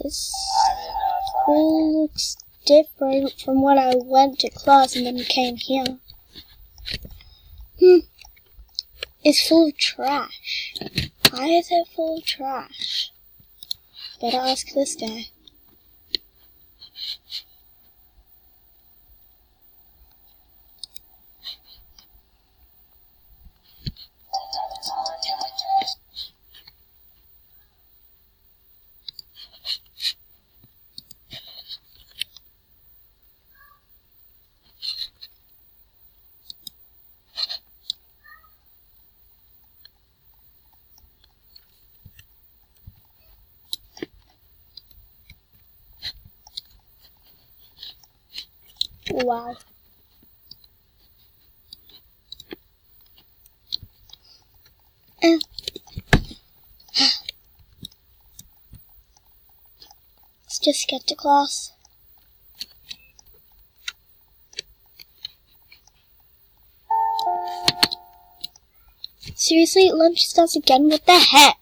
This school looks different from when I went to class and then came here. It's full of trash. Why is it full of trash? Better ask this guy. Wow. Let's just get to class. Seriously, lunch starts again? What the heck?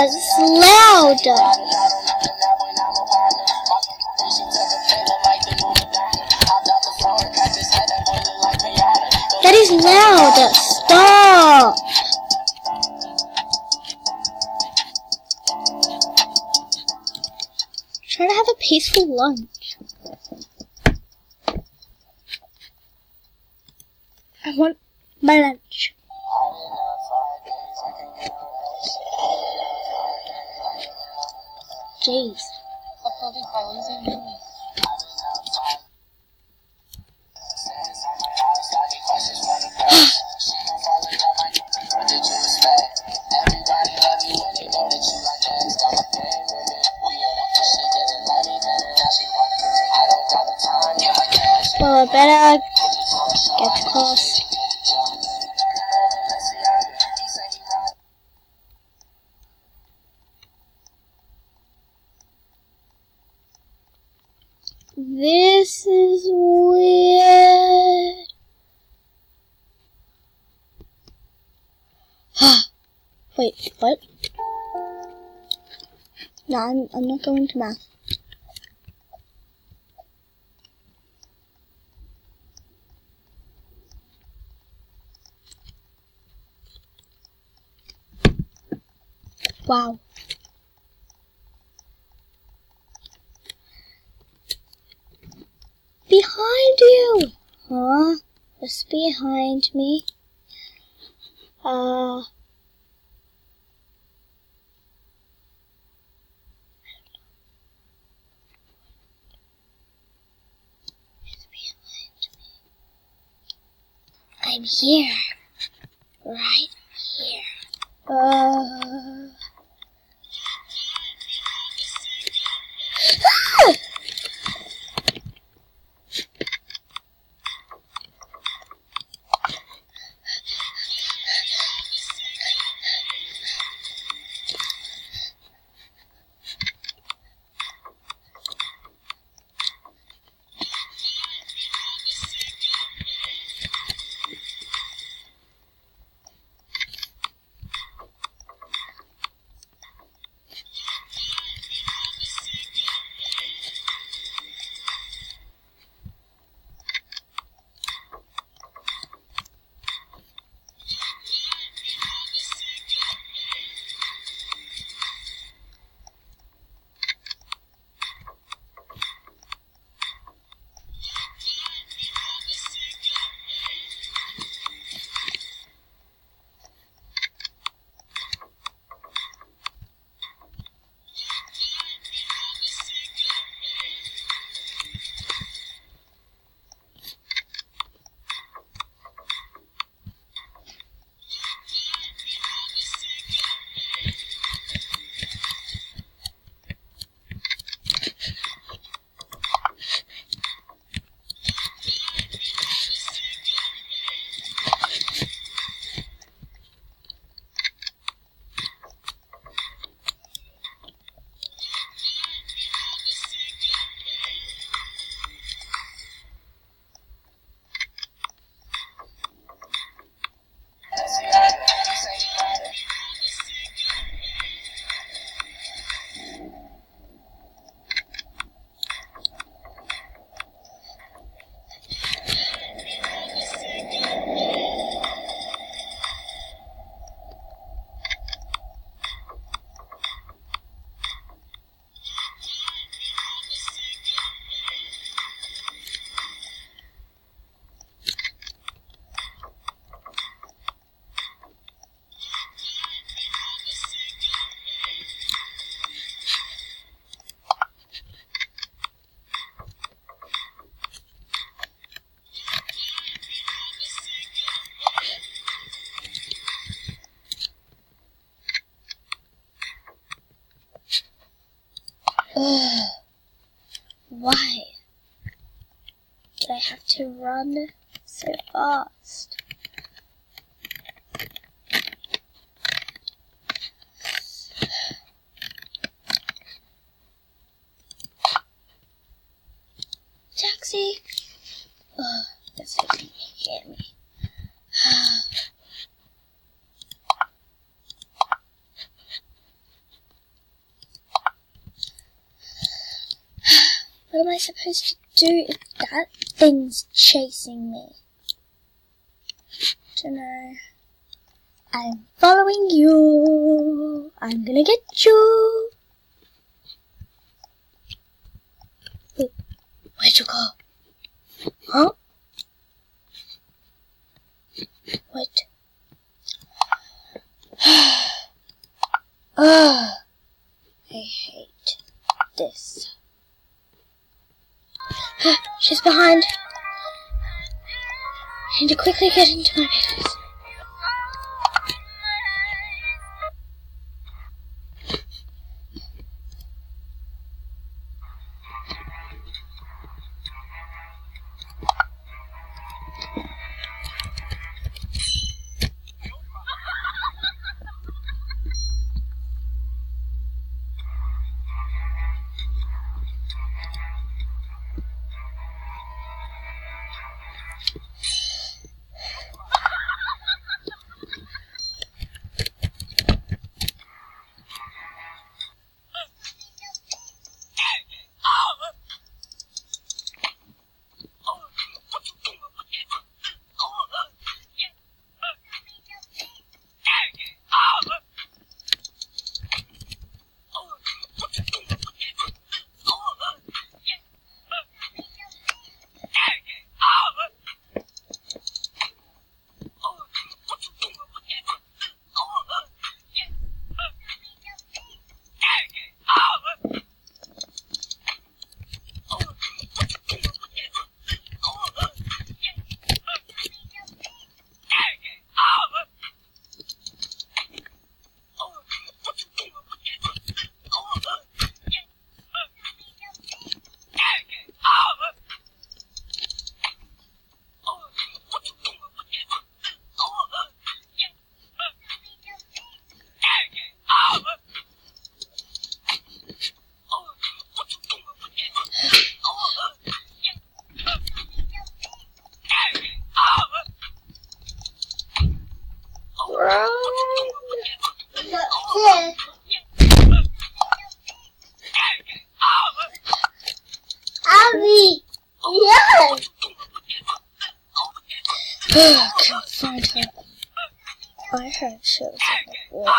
It's loud. That is loud. Stop. Try to have a peaceful lunch. I want my lunch. Jeez. Well, I better get to class. This is weird. Wait, what? No, I'm not going to math. Wow. Behind you! Huh? What's behind me? I'm here. Right here. run so fast? Taxi! Oh, that's so hit me. What am I supposed to do if that thing's chasing me? Dunno. I'm following you. I'm gonna get you. Wait, where'd you go? Huh? What? Ugh. I hate this. She's behind. I need to quickly get into my papers. Abby! Yes! I can't find her. I heard she was in the wall.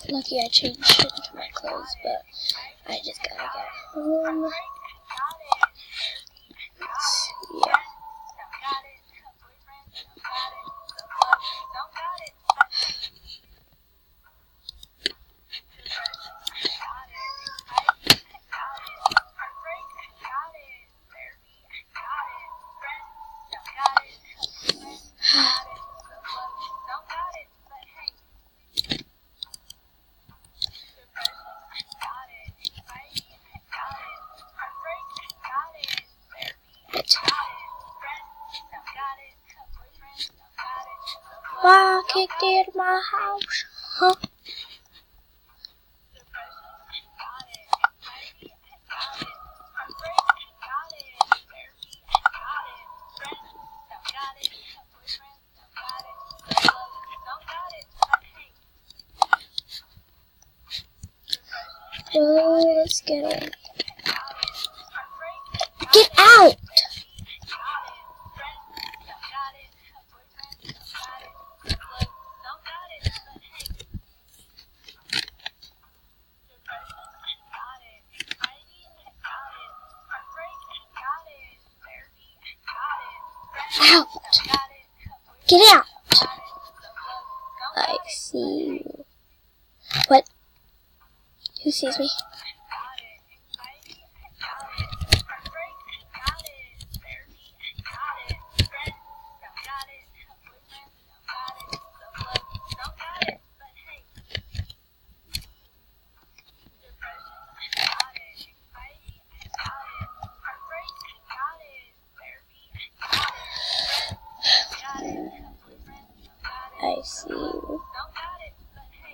Lucky I changed into my clothes, but I just gotta get home. Yeah. Why kicked in my house? Huh? Oh, let's get in. Get out! Out! Get out! I see you. What? Who sees me?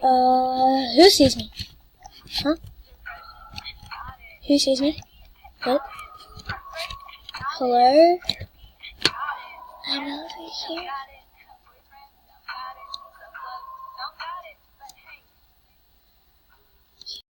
Who sees me? Huh? Who sees me? What? Hello? I'm over here.